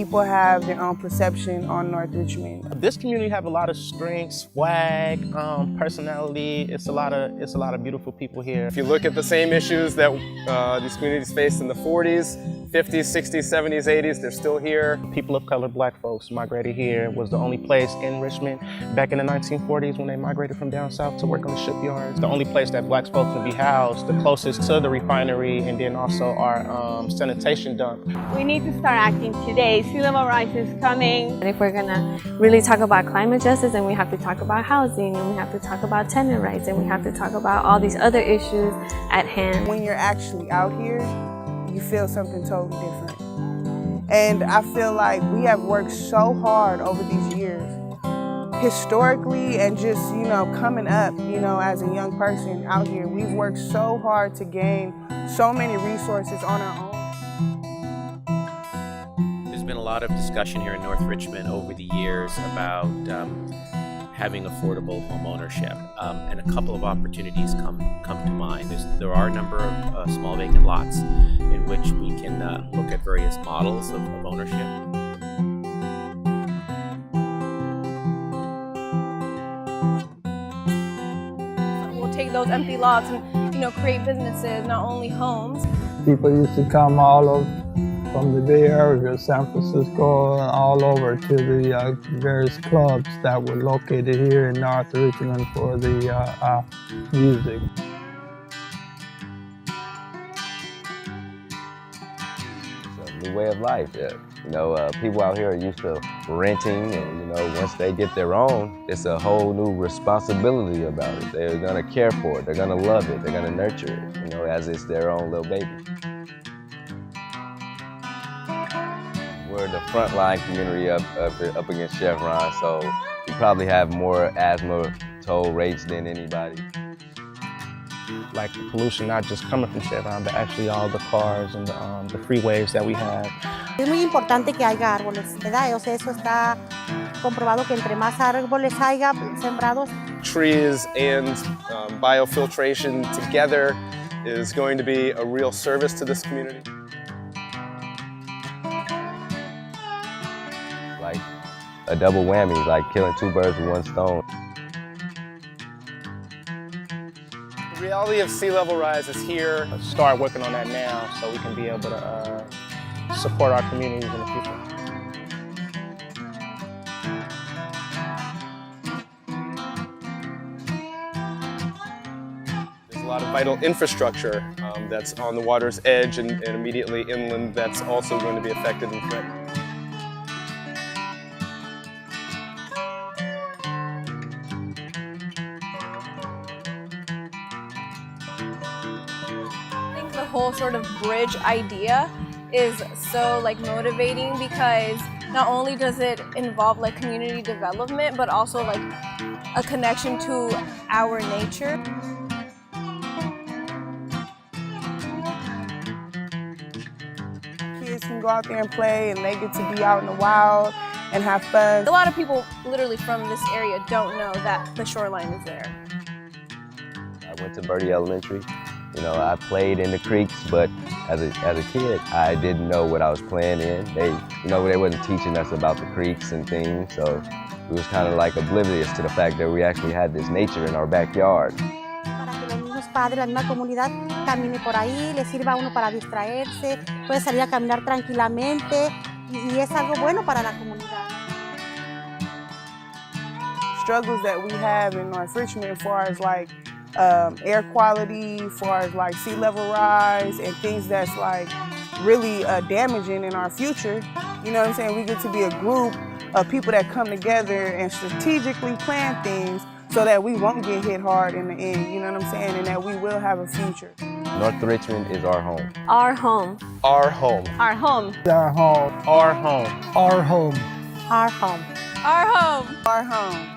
people have their own perception on North Richmond. This community have a lot of strength, swag, personality. It's a lot of beautiful people here. If you look at the same issues that these communities faced in the 40s, 50s, 60s, 70s, 80s, they're still here. People of color, black folks migrated here. It was the only place in Richmond back in the 1940s when they migrated from down south to work on the shipyards. The only place that black folks would be housed, the closest to the refinery, and then also our sanitation dump. We need to start acting today. Sea level rise is coming. And if we're gonna really talk about climate justice, then we have to talk about housing, and we have to talk about tenant rights, and we have to talk about all these other issues at hand. When you're actually out here, you feel something totally different. And I feel like we have worked so hard over these years, historically and just, coming up, as a young person out here. We've worked so hard to gain so many resources on our own. There's been a lot of discussion here in North Richmond over the years about having affordable home ownership, and a couple of opportunities come to mind. There are a number of small vacant lots in which we can look at various models of ownership. We'll take those empty lots and create businesses, not only homes. People used to come all over from the Bay Area, San Francisco, and all over to the various clubs that were located here in North Richmond for the music. It's a new way of life. People out here are used to renting, and once they get their own, it's a whole new responsibility about it. They're gonna care for it. They're gonna love it. They're gonna nurture it. As it's their own little baby. We're the frontline community up against Chevron, so we probably have more asthma toll rates than anybody. Like the pollution not just coming from Chevron, but actually all the cars and the freeways that we have. Es muy importante que haya árboles, ¿verdad? O sea, eso está comprobado que entre más árboles haya sembrados. Trees and biofiltration together is going to be a real service to this community. Like a double whammy, like killing two birds with one stone. The reality of sea level rise is here. Start working on that now so we can be able to support our communities in the future. There's a lot of vital infrastructure that's on the water's edge and immediately inland that's also going to be affected and threatened. The whole sort of bridge idea is so motivating because not only does it involve community development, but also a connection to our nature. Kids can go out there and play, and they get to be out in the wild and have fun. A lot of people literally from this area don't know that the shoreline is there. I went to Birdie Elementary. I played in the creeks, but as a kid, I didn't know what I was playing in. They wasn't teaching us about the creeks and things, so it was kind of oblivious to the fact that we actually had this nature in our backyard. Para que los mismos padres, la misma comunidad camine por ahí, les sirva a uno para distraerse, puede salir a caminar tranquilamente y es algo bueno para la comunidad. Struggles that we have in North Richmond as far as air quality, as far as sea level rise and things that's really damaging in our future. You know what I'm saying? We get to be a group of people that come together and strategically plan things so that we won't get hit hard in the end, you know what I'm saying? And that we will have a future. North Richmond is our home. Our home. Our home. Our home. Our home. Our home. Our home. Our home. Our home. Our home.